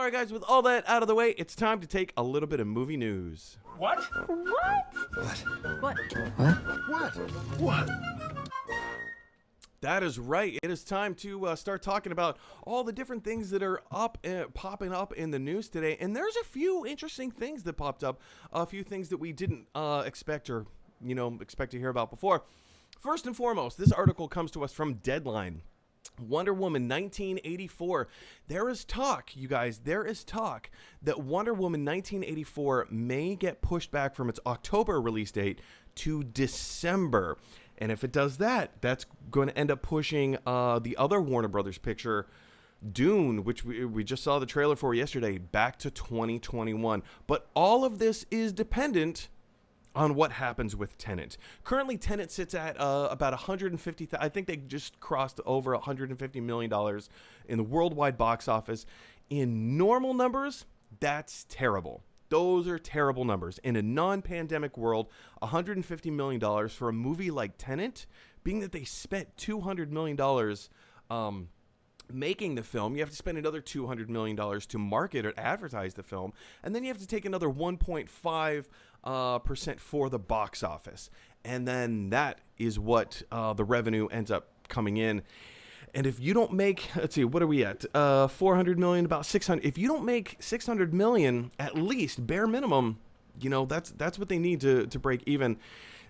All right, guys, with all that out of the way, it's time to take a little bit of movie news. What? What? That is right. It is time to start talking about all the different things that are popping up in the news today. And there's a few interesting things that popped up, a few things that we didn't expect to hear about before. First and foremost, this article comes to us from Deadline. Wonder Woman 1984. There is talk, you guys, that Wonder Woman 1984 may get pushed back from its October release date to December. And if it does that, that's going to end up pushing the other Warner Brothers picture, Dune, which we just saw the trailer for yesterday, back to 2021. But all of this is dependent on what happens with Tenet. Currently, Tenet sits at about 150. I think they just crossed over $150 million in the worldwide box office. In normal numbers, that's terrible. Those are terrible numbers. In a non-pandemic world, $150 million for a movie like Tenet, being that they spent $200 million making the film, you have to spend another $200 million to market or advertise the film, and then you have to take another 1.5% for the box office. And then that is what the revenue ends up coming in. And if you don't make, let's see, what are we at? 400 million, about 600. If you don't make 600 million, at least bare minimum, that's what they need to break even.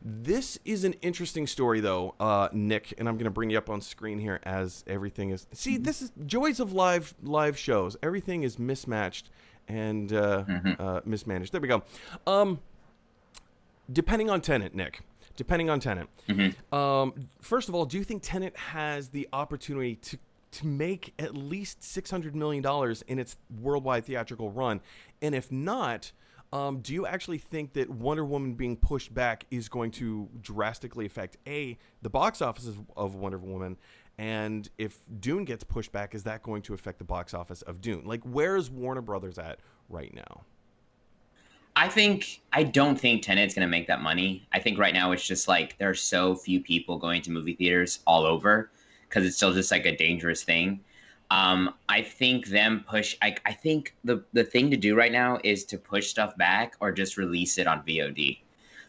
This is an interesting story, though, Nick, and I'm going to bring you up on screen here as everything is. See, this is joys of live shows. Everything is mismatched and mismanaged. There we go. Depending on Tenet, Nick. First of all, do you think Tenet has the opportunity to make at least $600 million in its worldwide theatrical run? And if not, do you actually think that Wonder Woman being pushed back is going to drastically affect, the box office of Wonder Woman? And if Dune gets pushed back, is that going to affect the box office of Dune? Like, where is Warner Brothers at right now? I don't think Tenet's going to make that money. I think right now it's just like there are so few people going to movie theaters all over because it's still just like a dangerous thing. I think I think the thing to do right now is to push stuff back or just release it on VOD.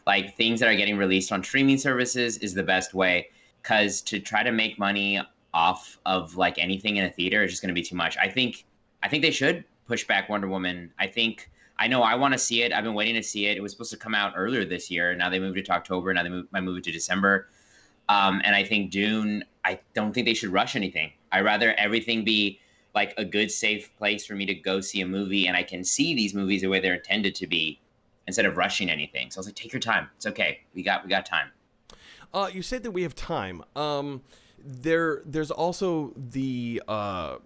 Like things that are getting released on streaming services is the best way, because to try to make money off of like anything in a theater is just going to be too much. I think they should push back Wonder Woman. I know I want to see it. I've been waiting to see it. It was supposed to come out earlier this year. Now they moved it to October. Now they might move it to December. And I think Dune, I don't think they should rush anything. I'd rather everything be like a good, safe place for me to go see a movie, and I can see these movies the way they're intended to be instead of rushing anything. So I was like, take your time. It's okay. We got time. You said that we have time. There's also the I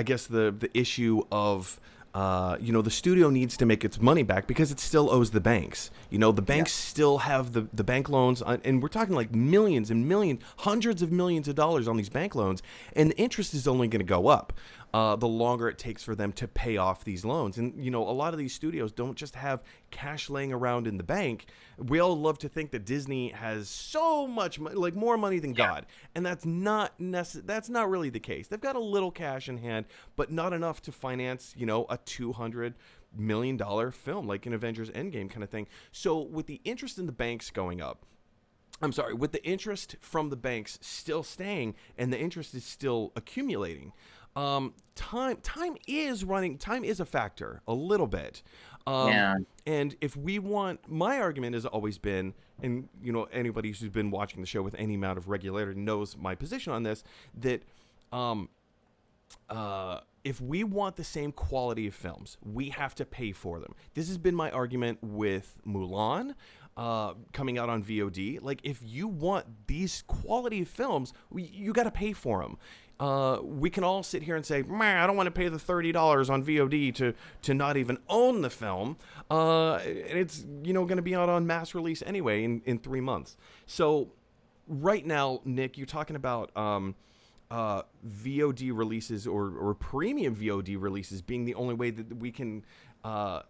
guess the issue of the studio needs to make its money back because it still owes the banks. The banks still have the bank loans, and we're talking like millions and millions, hundreds of millions of dollars on these bank loans, and the interest is only going to go up the longer it takes for them to pay off these loans. And, a lot of these studios don't just have cash laying around in the bank. We all love to think that Disney has so much money, like more money than God. And that's not really the case. They've got a little cash in hand, but not enough to finance, a $200 million film, like an Avengers Endgame kind of thing. So with the interest in the banks going up, with the interest from the banks still staying and the interest is still accumulating, time is a factor a little bit. And if we want, my argument has always been, and anybody who's been watching the show with any amount of regularity knows my position on this, that if we want the same quality of films, we have to pay for them. This has been my argument with Mulan coming out on VOD. Like, if you want these quality of films, you got to pay for them. We can all sit here and say, I don't want to pay the $30 on VOD to not even own the film. And it's, going to be out on mass release anyway in 3 months. So right now, Nick, you're talking about VOD releases or premium VOD releases being the only way that we can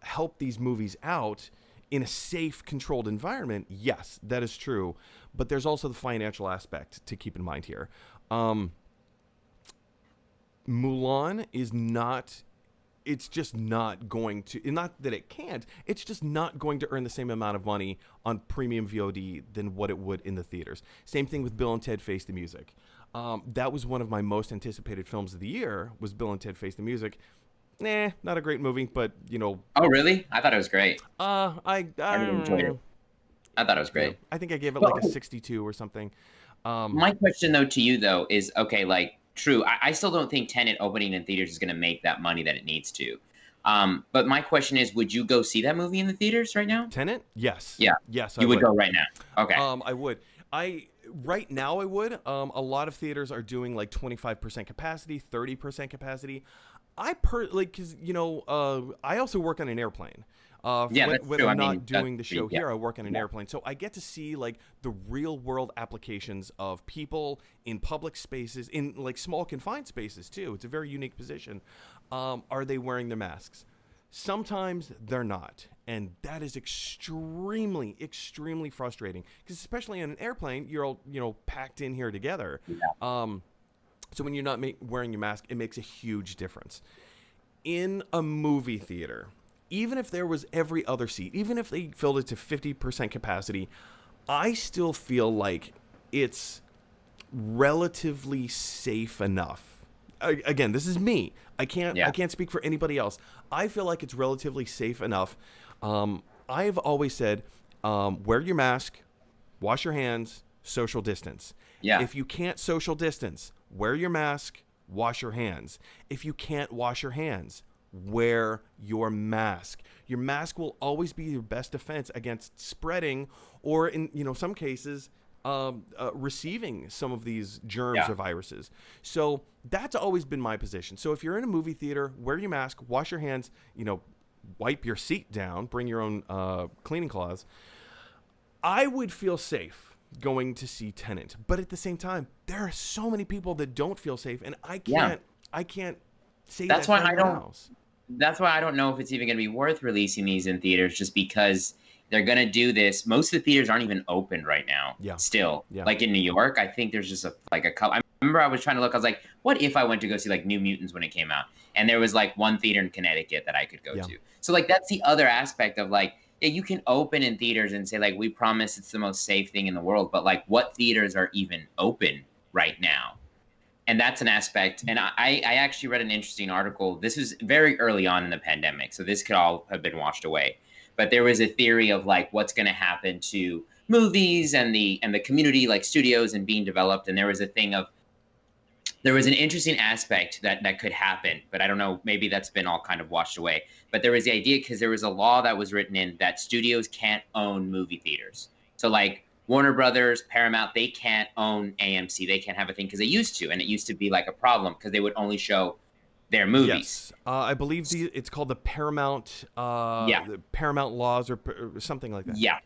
help these movies out in a safe, controlled environment. Yes, that is true. But there's also the financial aspect to keep in mind here. Mulan is not. It's just not going to. Not that it can't. It's just not going to earn the same amount of money on premium VOD than what it would in the theaters. Same thing with Bill and Ted Face the Music. That was one of my most anticipated films of the year. Was Bill and Ted Face the Music. Not a great movie, but Oh, really? I thought it was great. I really enjoyed it. I thought it was great. I think I gave it like a 62 or something. My question though to you though is, okay, like, true, I still don't think Tenet opening in theaters is going to make that money that it needs to. But my question is, would you go see that movie in the theaters right now? Tenet? Yes. Yeah. Yes, you would go right now. Okay. I would. Right now I would. A lot of theaters are doing like 25% capacity, 30% capacity. Because I also work on an airplane. When true. I'm not doing the show here, I work on an Yeah. airplane, so I get to see like the real world applications of people in public spaces, in like small confined spaces too. It's a very unique position. Are they wearing their masks? Sometimes they're not, and that is extremely, extremely frustrating. Because especially on an airplane, you're all packed in here together. Yeah. So when you're not wearing your mask, it makes a huge difference. In a movie theater, even if there was every other seat, even if they filled it to 50% capacity, I still feel like it's relatively safe enough. Again, this is me. I can't speak for anybody else. I feel like it's relatively safe enough. I've always said, wear your mask, wash your hands, social distance. Yeah. If you can't social distance, wear your mask, wash your hands. If you can't wash your hands, wear your mask. Your mask will always be your best defense against spreading, or in some cases, receiving some of these germs or viruses. So that's always been my position. So if you're in a movie theater, wear your mask, wash your hands, wipe your seat down, bring your own cleaning cloths. I would feel safe going to see Tenet, but at the same time, there are so many people that don't feel safe, and I can't say that's that why for I anyone don't. else. That's why I don't know if it's even going to be worth releasing these in theaters, just because they're going to do this. Most of the theaters aren't even open right now. Yeah. Still, Yeah. like in New York, I think there's just a couple. I remember I was trying to look. I was like, what if I went to go see like New Mutants when it came out, and there was like one theater in Connecticut that I could go to. So like that's the other aspect of like, yeah, you can open in theaters and say like, we promise it's the most safe thing in the world, but like, what theaters are even open right now? And that's an aspect. And I actually read an interesting article. This was very early on in the pandemic, so this could all have been washed away. But there was a theory of like what's going to happen to movies and the community, like studios and being developed. And there was an interesting aspect that could happen, but I don't know, maybe that's been all kind of washed away. But there was the idea, because there was a law that was written in that studios can't own movie theaters. So like Warner Brothers, Paramount, they can't own AMC. They can't have a thing because they used to, and it used to be like a problem because they would only show their movies. Yes, I believe it's called the Paramount. The Paramount laws or something like that. Yeah,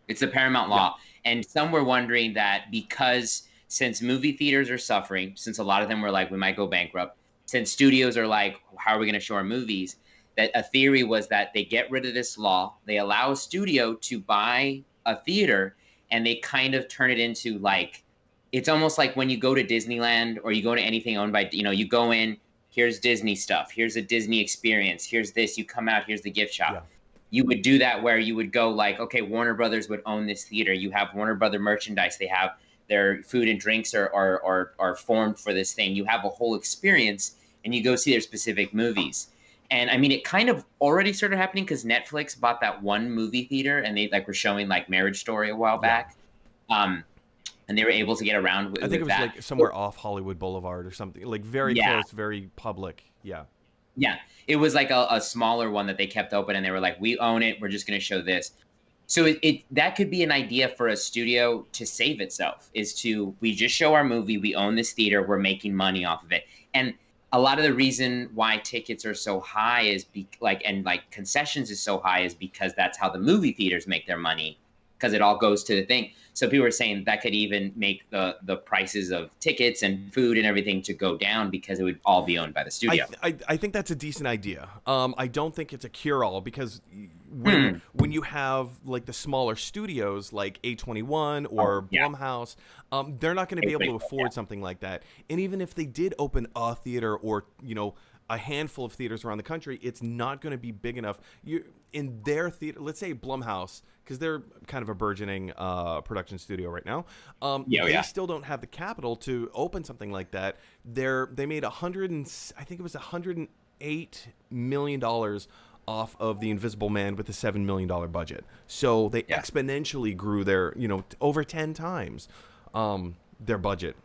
it's the Paramount law, and some were wondering that because since movie theaters are suffering, since a lot of them were like, we might go bankrupt, since studios are like, how are we going to show our movies? That a theory was that they get rid of this law, they allow a studio to buy a theater, and they kind of turn it into like, it's almost like when you go to Disneyland or you go to anything owned by, you go in, here's Disney stuff, here's a Disney experience, here's this, you come out, here's the gift shop. Yeah. You would do that where you would go like, okay, Warner Brothers would own this theater. You have Warner Brother merchandise. They have their food and drinks are formed for this thing. You have a whole experience, and you go see their specific movies. And I mean, it kind of already started happening because Netflix bought that one movie theater, and they like were showing like Marriage Story a while back. And they were able to get around with I think it was that. like somewhere off Hollywood Boulevard or something, like very close, very public. Yeah. Yeah. It was like a smaller one that they kept open, and they were like, we own it. We're just going to show this. So that could be an idea for a studio to save itself, is to, we just show our movie, we own this theater, we're making money off of it. And a lot of the reason why tickets are so high is concessions is so high is because that's how the movie theaters make their money, because it all goes to the thing. So people were saying that could even make the prices of tickets and food and everything to go down because it would all be owned by the studio. I think that's a decent idea. I don't think it's a cure-all because when you have like the smaller studios like A21 or Blumhouse, they're not going to be able to afford something like that. And even if they did open a theater or, you know, a handful of theaters around the country, it's not going to be big enough. You in their theater, let's say Blumhouse, because they're kind of a burgeoning production studio right now. They still don't have the capital to open something like that. They made $108 million off of The Invisible Man with a $7 million budget. So they exponentially grew their, you know, over 10 times their budget.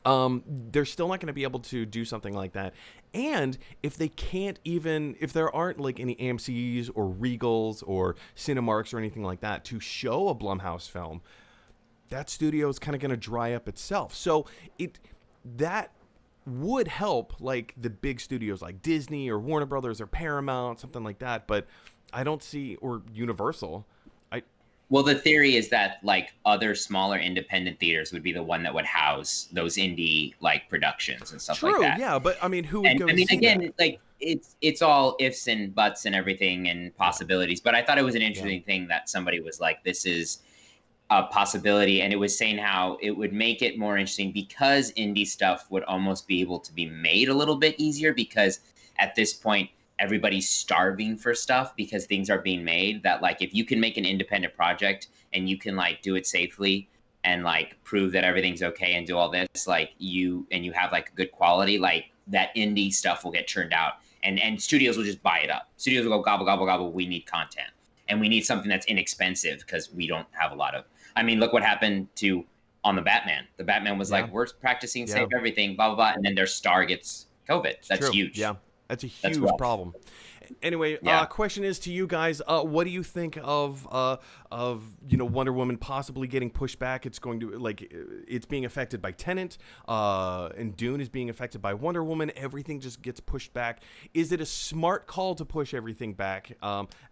They're still not going to be able to do something like that. And if they can't even, if there aren't like any AMCs or Regals or Cinemarks or anything like that to show a Blumhouse film, that studio is kind of going to dry up itself. So that would help like the big studios like Disney or Warner Brothers or Paramount, something like that. But I don't see, or Universal. Well, the theory is that like other smaller independent theaters would be the one that would house those indie like productions and stuff like that. True, yeah, but I mean, who would go? I mean, see again, that? like it's all ifs and buts and everything and possibilities. But I thought it was an interesting thing that somebody was like, "This is a possibility," and it was saying how it would make it more interesting because indie stuff would almost be able to be made a little bit easier because at this point everybody's starving for stuff because things are being made that like if you can make an independent project and you can like do it safely and like prove that everything's okay and do all this like you have like good quality, like that indie stuff will get churned out and studios will just buy it up. Studios will go gobble gobble gobble, we need content and we need something that's inexpensive because we don't have a lot of, I mean, look what happened to on the Batman was like, we're practicing save everything, blah blah blah, and then their star gets COVID. That's huge. That's a huge problem. Anyway, question is to you guys: what do you think of you know, Wonder Woman possibly getting pushed back? It's going to like it's being affected by Tenet, and Dune is being affected by Wonder Woman. Everything just gets pushed back. Is it a smart call to push everything back?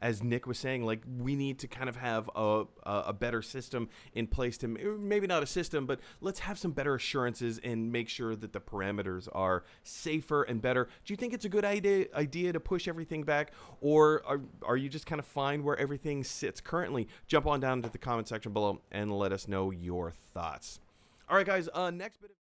As Nick was saying, like we need to kind of have a better system in place to maybe not a system, but let's have some better assurances and make sure that the parameters are safer and better. Do you think it's a good idea to push everything back, or are you just kind of fine where everything sits currently? Jump on down to the comment section below and let us know your thoughts. All right, guys, next bit of